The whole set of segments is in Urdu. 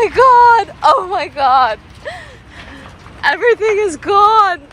my God! Oh my God! Everything is gone!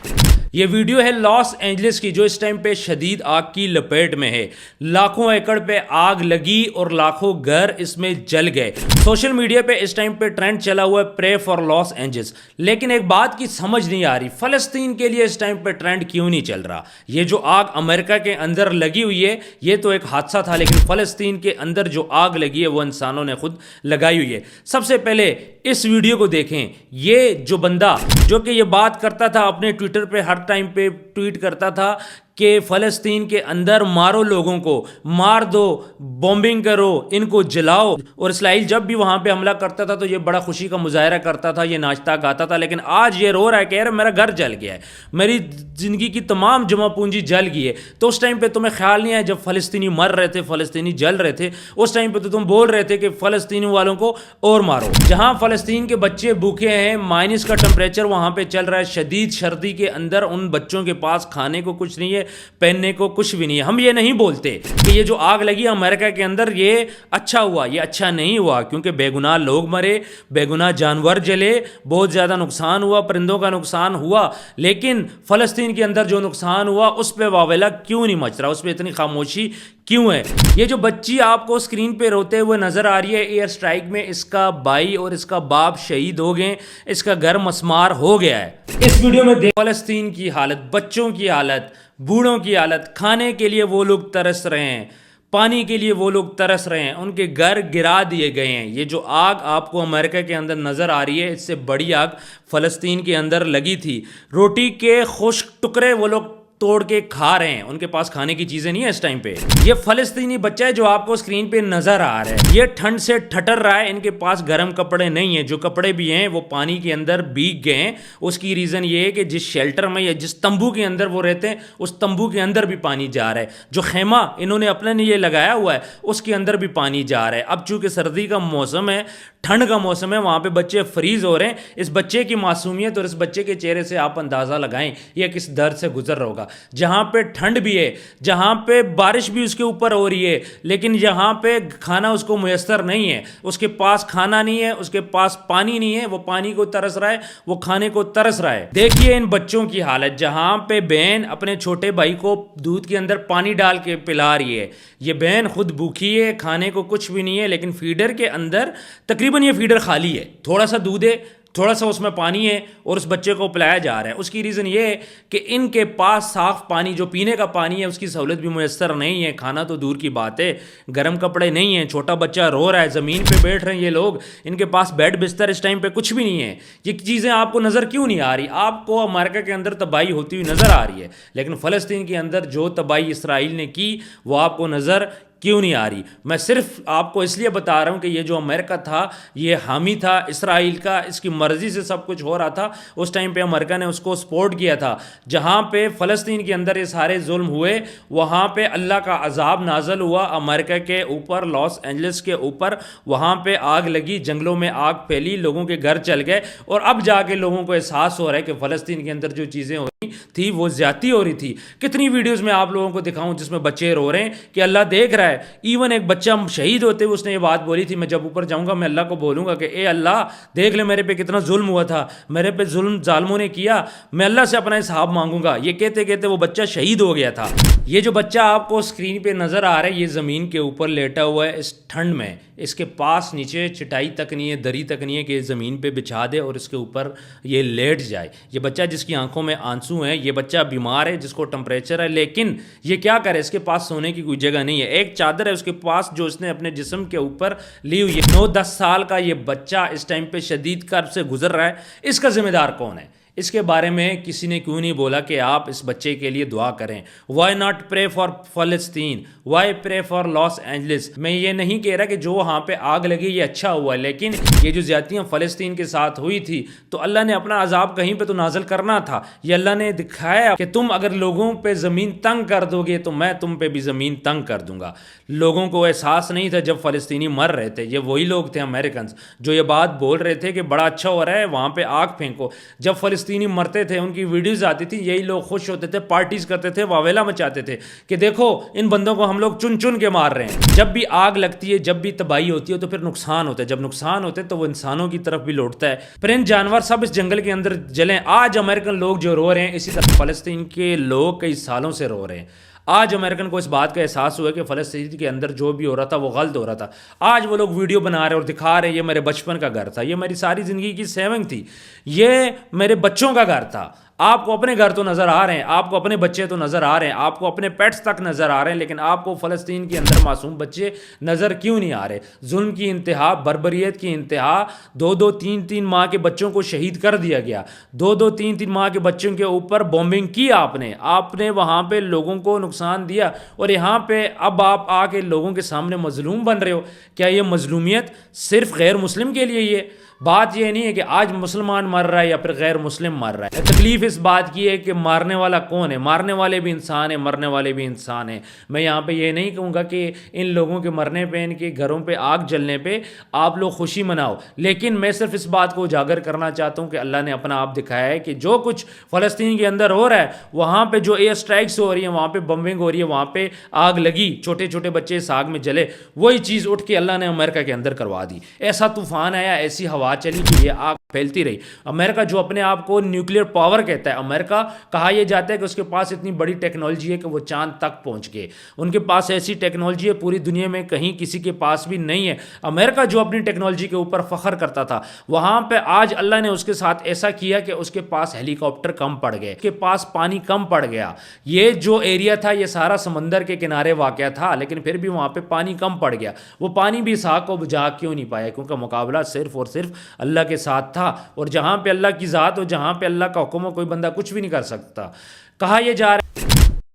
یہ ویڈیو ہے لاس اینجلس کی جو اس ٹائم پہ شدید آگ کی لپیٹ میں ہے. لاکھوں ایکڑ پہ آگ لگی اور لاکھوں گھر اس میں جل گئے. سوشل میڈیا پہ اس ٹائم پہ ٹرینڈ چلا ہوا ہے پرے فار لاس اینجلس. لیکن ایک بات کی سمجھ نہیں آ رہی, فلسطین کے لیے اس ٹائم پہ ٹرینڈ کیوں نہیں چل رہا؟ یہ جو آگ امریکہ کے اندر لگی ہوئی ہے یہ تو ایک حادثہ تھا, لیکن فلسطین کے اندر جو آگ لگی ہے وہ انسانوں نے خود لگائی ہوئی ہے. سب سے پہلے اس ویڈیو کو دیکھیں. یہ جو بندہ جو کہ یہ بات کرتا تھا اپنے ٹویٹر پہ ہر ٹائم پہ ٹویٹ کرتا تھا کہ فلسطین کے اندر مارو, لوگوں کو مار دو, بومبنگ کرو, ان کو جلاؤ. اور اسرائیل جب بھی وہاں پہ حملہ کرتا تھا تو یہ بڑا خوشی کا مظاہرہ کرتا تھا, یہ ناچتا گاتا تھا. لیکن آج یہ رو رہا ہے, کہہ رہا ہے میرا گھر جل گیا ہے, میری زندگی کی تمام جمع پونجی جل گئی ہے. تو اس ٹائم پہ تمہیں خیال نہیں آیا جب فلسطینی مر رہے تھے, فلسطینی جل رہے تھے, اس ٹائم پہ تو تم بول رہے تھے کہ فلسطینی والوں کو اور مارو. جہاں فلسطین کے بچے بھوکے ہیں, مائنس کا ٹمپریچر وہاں پہ چل رہا ہے, شدید سردی کے اندر ان بچوں کے پاس کھانے کو کچھ نہیں ہے, پہننے کو کچھ بھی نہیں ہے. ہم یہ نہیں بولتے کہ یہ جو آگ لگی امریکہ کے اندر یہ اچھا ہوا, یہ اچھا نہیں ہوا, کیونکہ بے گناہ لوگ مرے, بے گناہ جانور جلے, بہت زیادہ نقصان ہوا, پرندوں کا نقصان ہوا. لیکن فلسطین کے اندر جو نقصان ہوا اس پہ واویلا کیوں نہیں مچ رہا, اس پہ اتنی خاموشی کیوں ہے؟ یہ جو بچی آپ کو اسکرین پہ روتے ہوئے نظر آ رہی ہے, ایئر سٹرائک میں اس کا بھائی اور اس کا باپ شہید ہو گئے, اس کا گھر مسمار ہو گیا ہے. اس ویڈیو میں فلسطین کی حالت, بچوں کی حالت, بوڑھوں کی حالت, کھانے کے لیے وہ لوگ ترس رہے ہیں, پانی کے لیے وہ لوگ ترس رہے ہیں, ان کے گھر گرا دیے گئے ہیں. یہ جو آگ آپ کو امریکہ کے اندر نظر آ رہی ہے اس سے بڑی آگ فلسطین کے اندر لگی تھی. روٹی کے خشک ٹکڑے وہ لوگ توڑ کے کھا رہے ہیں, ان کے پاس کھانے کی چیزیں نہیں ہیں اس ٹائم پہ. یہ فلسطینی بچہ ہے جو آپ کو اسکرین پہ نظر آ رہا ہے, یہ ٹھنڈ سے ٹھٹر رہا ہے, ان کے پاس گرم کپڑے نہیں ہیں, جو کپڑے بھی ہیں وہ پانی کے اندر بھیگ گئے ہیں. اس کی ریزن یہ ہے کہ جس شیلٹر میں یا جس تمبو کے اندر وہ رہتے ہیں اس تمبو کے اندر بھی پانی جا رہا ہے. جو خیمہ انہوں نے اپنے لیے لگایا ہوا ہے اس کے اندر بھی پانی جا رہا ہے. اب چونکہ سردی کا موسم ہے, ٹھنڈ کا موسم ہے, وہاں پہ بچے فریز ہو رہے ہیں. اس بچے کی معصومیت اور اس بچے کے چہرے سے آپ اندازہ لگائیں یہ کس درد سے گزر رہا ہوگا. جہاں پہ ٹھنڈ بھی ہے, جہاں پہ بارش بھی اس کے اوپر ہو رہی ہے, لیکن یہاں پہ کھانا اس کو میسر نہیں ہے, اس کے پاس کھانا نہیں ہے, اس کے پاس پانی نہیں ہے, وہ پانی کو ترس رہا ہے, وہ کھانے کو ترس رہا ہے. دیکھیے ان بچوں کی حالت, جہاں پہ بہن اپنے چھوٹے بھائی کو دودھ کے اندر پانی ڈال کے پلا رہی ہے, یہ بہن خود بھوکی ہے, کھانے کو کچھ بھی نہیں ہے, لیکن فیڈر کے اندر تقریباً یہ فیڈر خالی ہے, تھوڑا سا دودھ ہے, تھوڑا سا اس میں پانی ہے اور اس بچے کو پلایا جا رہا ہے. اس کی ریزن یہ ہے کہ ان کے پاس صاف پانی, جو پینے کا پانی ہے اس کی سہولت بھی میسر نہیں ہے, کھانا تو دور کی بات ہے, گرم کپڑے نہیں ہیں, چھوٹا بچہ رو رہا ہے, زمین پہ بیٹھ رہے ہیں یہ لوگ, ان کے پاس بیڈ بستر اس ٹائم پہ کچھ بھی نہیں ہے. یہ چیزیں آپ کو نظر کیوں نہیں آ رہی؟ آپ کو امریکہ کے اندر تباہی ہوتی ہوئی نظر آ رہی ہے, لیکن فلسطین کے اندر جو تباہی اسرائیل نے کی وہ آپ کو نظر کیوں نہیں آ رہی؟ میں صرف آپ کو اس لیے بتا رہا ہوں کہ یہ جو امریکہ تھا یہ حامی تھا اسرائیل کا, اس کی مرضی سے سب کچھ ہو رہا تھا. اس ٹائم پہ امریکہ نے اس کو سپورٹ کیا تھا. جہاں پہ فلسطین کے اندر یہ سارے ظلم ہوئے وہاں پہ اللہ کا عذاب نازل ہوا امریکہ کے اوپر, لاس اینجلس کے اوپر. وہاں پہ آگ لگی, جنگلوں میں آگ پھیلی, لوگوں کے گھر چل گئے, اور اب جا کے لوگوں کو احساس ہو رہا ہے کہ فلسطین کے اندر جو چیزیں ہو رہی تھی وہ زیادتی ہو رہی تھی. کتنی ویڈیوز میں آپ لوگوں کو دکھاؤں جس میں بچے رو رہے ہیں کہ اللہ دیکھ رہا ہے. ایون ایک بچہ شہید ہوتے ہوئے اس نے یہ بات بولی تھی, میں جب اوپر جاؤں گا میں اللہ کو بولوں گا کہ اے اللہ دیکھ لے میرے پہ کتنا ظلم ہوا تھا, میرے پہ ظلم ظالموں نے کیا, میں اللہ سے اپنا حساب مانگوں گا. یہ کہتے کہتے وہ بچہ شہید ہو گیا تھا. یہ جو بچہ آپ کو اسکرین پہ نظر آ رہا ہے یہ زمین کے اوپر لیٹا ہوا ہے اس ٹھنڈ میں, اس کے پاس نیچے چٹائی تک نہیں ہے, دری تک نہیں ہے کہ زمین پہ بچھا دے اور اس کے اوپر یہ لیٹ جائے. یہ بچہ جس کی آنکھوں میں آنسو ہیں, یہ بچہ بیمار ہے, جس کو ٹمپریچر ہے, لیکن یہ کیا کرے, اس کے پاس سونے کی کوئی جگہ نہیں ہے. ایک چادر ہے اس کے پاس جو اس نے اپنے جسم کے اوپر لی ہوئی ہے. 9-10 سال کا یہ بچہ اس ٹائم پہ شدید کرب سے گزر رہا ہے. اس کا ذمہ دار کون ہے؟ اس کے بارے میں کسی نے کیوں نہیں بولا کہ آپ اس بچے کے لیے دعا کریں؟ وائی ناٹ پرے فار فلسطین, why pray for Los Angeles? میں یہ نہیں کہہ رہا کہ جو وہاں پہ آگ لگی یہ اچھا ہوا ہے, لیکن یہ جو زیادتیاں فلسطین کے ساتھ ہوئی تھی تو اللہ نے اپنا عذاب کہیں پہ تو نازل کرنا تھا. یہ اللہ نے دکھایا کہ تم اگر لوگوں پہ زمین تنگ کر دو گے تو میں تم پہ بھی زمین تنگ کر دوں گا. لوگوں کو احساس نہیں تھا جب فلسطینی مر رہے تھے. یہ وہی لوگ تھے امریکنز جو یہ بات بول رہے تھے کہ بڑا اچھا ہو رہا ہے وہاں پہ آگ پھینکو. جب فلسطین فلسطینی مرتے تھے ان کی ویڈیوز آتی تھی, یہی لوگ خوش ہوتے تھے, پارٹیز کرتے تھے, واویلا مچاتے تھے کہ دیکھو ان بندوں کو ہم لوگ چن چن کے مار رہے ہیں. جب بھی آگ لگتی ہے, جب بھی تباہی ہوتی ہے تو پھر نقصان ہوتا ہے, جب نقصان ہوتا ہے تو وہ انسانوں کی طرف بھی لوٹتا ہے, پرند جانور سب اس جنگل کے اندر جلیں. آج امریکن لوگ جو رو رہے ہیں اسی طرح فلسطین کے لوگ کئی سالوں سے رو رہے ہیں. آج امریکن کو اس بات کا احساس ہوا کہ فلسطین کے اندر جو بھی ہو رہا تھا وہ غلط ہو رہا تھا. آج وہ لوگ ویڈیو بنا رہے ہیں اور دکھا رہے ہیں یہ میرے بچپن کا گھر تھا, یہ میری ساری زندگی کی سیونگ تھی, یہ میرے بچوں کا گھر تھا. آپ کو اپنے گھر تو نظر آ رہے ہیں, آپ کو اپنے بچے تو نظر آ رہے ہیں, آپ کو اپنے پیٹس تک نظر آ رہے ہیں, لیکن آپ کو فلسطین کے اندر معصوم بچے نظر کیوں نہیں آ رہے؟ ظلم کی انتہا, بربریت کی انتہا, 2-2 3-3 ماہ کے بچوں کو شہید کر دیا گیا, 2-2 3-3 ماہ کے بچوں کے اوپر بومبنگ کی آپ نے وہاں پہ لوگوں کو نقصان دیا, اور یہاں پہ اب آپ آ کے لوگوں کے سامنے مظلوم بن رہے ہو. کیا یہ مظلومیت صرف غیر مسلم کے لیے؟ یہ بات یہ نہیں ہے کہ آج مسلمان مر رہا ہے یا پھر غیر مسلم مر رہا ہے. تکلیف اس بات کی ہے کہ مارنے والا کون ہے؟ مارنے والے بھی انسان ہیں, مرنے والے بھی انسان ہیں. میں یہاں پہ یہ نہیں کہوں گا کہ ان لوگوں کے مرنے پہ, ان کے گھروں پہ آگ جلنے پہ آپ لوگ خوشی مناؤ, لیکن میں صرف اس بات کو اجاگر کرنا چاہتا ہوں کہ اللہ نے اپنا آپ دکھایا ہے کہ جو کچھ فلسطین کے اندر ہو رہا ہے, وہاں پہ جو ایئر اسٹرائکس ہو رہی ہیں, وہاں پہ بمبنگ ہو رہی ہے, وہاں پہ آگ لگی, چھوٹے چھوٹے بچے اس آگ میں جلے, وہی چیز اٹھ کے اللہ نے امریکہ کے اندر کروا دی. ایسا طوفان آیا, ایسی ہوا چلی کہ یہ آگ پھیلتی رہی. امریکہ جو اپنے آپ کو نیوکلیئر پاور کہتا ہے, امریکہ کہا یہ جاتا ہے کہ اس کے پاس اتنی بڑی ٹیکنالوجی ہے کہ وہ چاند تک پہنچ گئے. ان کے پاس ایسی ٹیکنالوجی ہے پوری دنیا میں کہیں کسی کے پاس بھی نہیں ہے. امریکہ جو اپنی ٹیکنالوجی کے اوپر فخر کرتا تھا, وہاں پہ آج اللہ نے اس کے ساتھ ایسا کیا کہ اس کے پاس ہیلی کاپٹر کم پڑ گئے, اس کے پاس پانی کم پڑ گیا. یہ جو ایریا تھا یہ سارا سمندر کے کنارے واقع تھا, لیکن پھر بھی وہاں پہ پانی کم پڑ گیا. وہ پانی بھی اسحاق کو بجھا کیوں نہیں پایا؟ کیونکہ مقابلہ صرف اور صرف اللہ کے ساتھ تھا, اور جہاں پہ اللہ کی ذات ہو, جہاں پہ اللہ کا حکم ہو, کوئی بندہ کچھ بھی نہیں کر سکتا. کہا یہ جا رہا ہے,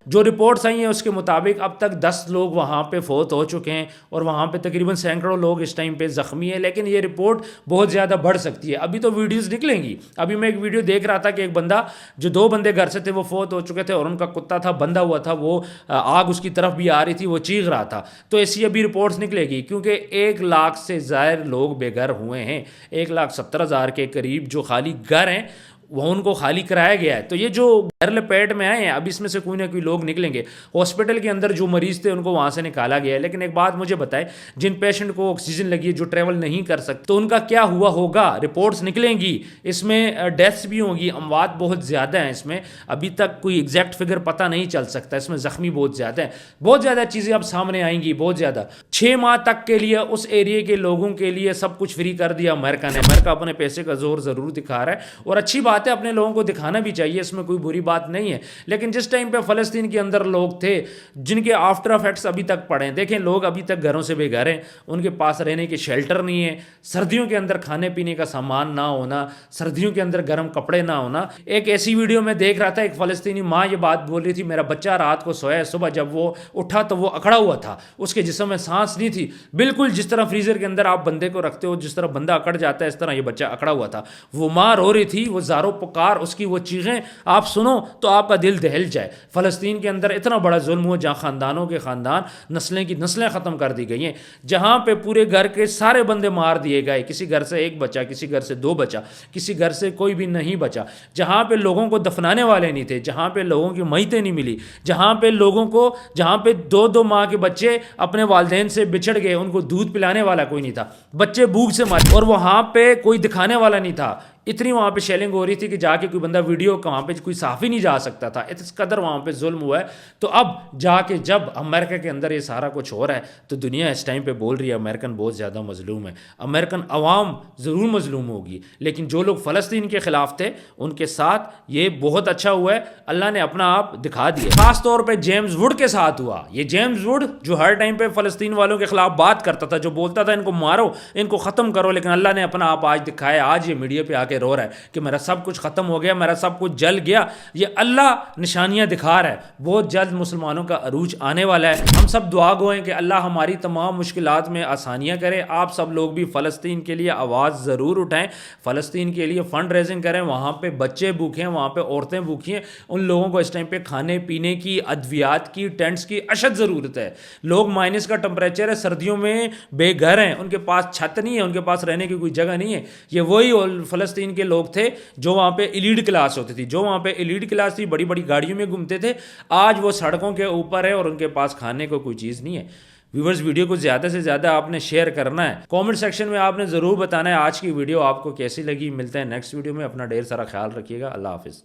جو رپورٹس آئی ہیں اس کے مطابق اب تک 10 لوگ وہاں پہ فوت ہو چکے ہیں, اور وہاں پہ تقریباً سینکڑوں لوگ اس ٹائم پہ زخمی ہیں, لیکن یہ رپورٹ بہت زیادہ بڑھ سکتی ہے. ابھی تو ویڈیوز نکلیں گی. ابھی میں ایک ویڈیو دیکھ رہا تھا کہ ایک بندہ, جو 2 بندے گھر سے تھے وہ فوت ہو چکے تھے, اور ان کا کتا تھا بندھا ہوا تھا, وہ آگ اس کی طرف بھی آ رہی تھی, وہ چیخ رہا تھا. تو ایسی ابھی رپورٹس نکلے گی, کیونکہ 1 لاکھ سے زائد لوگ بے گھر ہوئے ہیں. 1,70,000 کے قریب جو خالی گھر ہیں وہ ان کو خالی کرایا گیا ہے. تو یہ جو گھر لپیٹ میں آئے ہیں, اب اس میں سے کوئی نہ کوئی لوگ نکلیں گے. ہاسپٹل کے اندر جو مریض تھے ان کو وہاں سے نکالا گیا ہے, لیکن ایک بات مجھے بتائے, جن پیشنٹ کو آکسیجن لگی ہے, جو ٹریول نہیں کر سکتے, تو ان کا کیا ہوا ہوگا؟ رپورٹس نکلیں گی, اس میں ڈیتھس بھی ہوں گی, اموات بہت زیادہ ہیں. اس میں ابھی تک کوئی ایگزیکٹ فگر پتہ نہیں چل سکتا, اس میں زخمی بہت زیادہ ہیں. بہت زیادہ چیزیں اب سامنے آئیں گی, بہت زیادہ. 6 ماہ تک کے لیے اس ایریے کے لوگوں کے لیے سب کچھ فری کر دیا امریکہ نے. امریکہ اپنے پیسے کا زور ضرور دکھا رہا ہے, اور اچھی بات ہے, اپنے لوگوں کو دکھانا بھی چاہیے, اس میں کوئی بری بات نہیں ہے. لیکن جس ٹائم پہ فلسطین کے اندر لوگ تھے جن کے آفٹر افیکٹس ابھی تک پڑے ہیں, دیکھیں لوگ ابھی تک گھروں سے بے گھر ہیں, ان کے پاس رہنے کے شیلٹر نہیں ہے, سردیوں کے اندر کھانے پینے کا سامان نہ ہونا, سردیوں کے اندر گرم کپڑے نہ ہونا. ایک ایسی ویڈیو میں دیکھ رہا تھا, ایک فلسطینی ماں یہ بات بول رہی تھی, میرا بچہ رات کو سویا, صبح جب وہ اٹھا تو وہ اکڑا ہوا تھا, اس کے جسم میں سانس نہیں تھی, بالکل جس طرح فریزر کے اندر آپ بندے کو رکھتے ہو, جس طرح بندہ اکڑ جاتا ہے, اس طرح یہ بچہ اکڑا ہوا تھا. وہ ماں رو رہی تھی, وہ زارو پکار, اس کی وہ چیخیں آپ سنو تو آپ کا دل دہل جائے. فلسطین کے اندر اتنا بڑا ظلم ہوا, جہاں خاندانوں کے خاندان, نسلیں کی نسلیں ختم کر دی گئی ہیں, جہاں پہ پورے گھر کے سارے بندے مار دیے گئے, کسی گھر سے 1 بچا, کسی گھر سے 2 بچا, کسی گھر سے کوئی بھی نہیں بچا, جہاں پہ لوگوں کو دفنانے والے نہیں تھے, جہاں پہ لوگوں کی میتیں نہیں ملی, جہاں پہ لوگوں کو, جہاں پہ 2-2 ماہ کے بچے اپنے والدین سے بچھڑ گئے, ان کو دودھ پلانے والا کوئی نہیں تھا, بچے بھوک سے مارے, اور وہاں پہ کوئی دکھانے والا نہیں تھا. اتنی وہاں پہ شیلنگ ہو رہی تھی کہ جا کے کوئی بندہ ویڈیو کا, وہاں پہ کوئی صحافی نہیں جا سکتا تھا, اس قدر وہاں پہ ظلم ہوا ہے. تو اب جا کے جب امریکہ کے اندر یہ سارا کچھ ہو رہا ہے, تو دنیا اس ٹائم پہ بول رہی ہے امریکن بہت زیادہ مظلوم ہے. امریکن عوام ضرور مظلوم ہوگی, لیکن جو لوگ فلسطین کے خلاف تھے ان کے ساتھ یہ بہت اچھا ہوا ہے, اللہ نے اپنا آپ دکھا دیا. خاص طور پہ جیمز ووڈ کے ساتھ ہوا. یہ جیمز ووڈ جو ہر ٹائم پہ فلسطین والوں کے خلاف بات کرتا تھا, جو بولتا تھا ان کو مارو, ان کو ختم کرو, لیکن اللہ نے اپنا آپ آج دکھایا. آج یہ میڈیا پہ آ کے رو رہا ہے کہ میرا سب کچھ ختم ہو گیا, میرا سب کچھ جل گیا. یہ اللہ نشانیاں دکھا رہا ہے. بہت جلد مسلمانوں کا عروج آنے والا ہے. ہم سب دعا گو ہیں کہ اللہ ہماری تمام مشکلات میں آسانیاں کرے. آپ سب لوگ بھی فلسطین کے لیے آواز ضرور اٹھائیں, فلسطین کے لیے فنڈ ریزنگ کریں. وہاں پہ بچے بھوکے ہیں, وہاں پہ عورتیں بھوکی ہیں, ان لوگوں کو اس ٹائم پہ کھانے پینے کی, ادویات کی, ٹینٹس کی اشد ضرورت ہے. لوگ مائنس کا ٹمپریچر ہے, سردیوں میں بے گھر ہیں, ان کے پاس چھت نہیں ہے, ان کے پاس رہنے کی کوئی جگہ نہیں ہے. یہ وہی فلسطین فلسطین کے لوگ تھے جو وہاں پہ ایلیٹ کلاس ہوتی تھی, جو وہاں پہ ایلیٹ کلاس تھی, بڑی بڑی گاڑیوں میں گھومتے تھے, آج وہ سڑکوں کے اوپر ہے اور ان کے پاس کھانے کو کوئی چیز نہیں ہے. ویورز, ویڈیو کو زیادہ سے زیادہ آپ نے شیئر کرنا ہے. کامنٹ سیکشن میں آپ نے ضرور بتانا ہے آج کی ویڈیو آپ کو کیسی لگی. ملتے ہیں نیکسٹ ویڈیو میں. اپنا ڈھیر سارا خیال رکھیے گا. اللہ حافظ.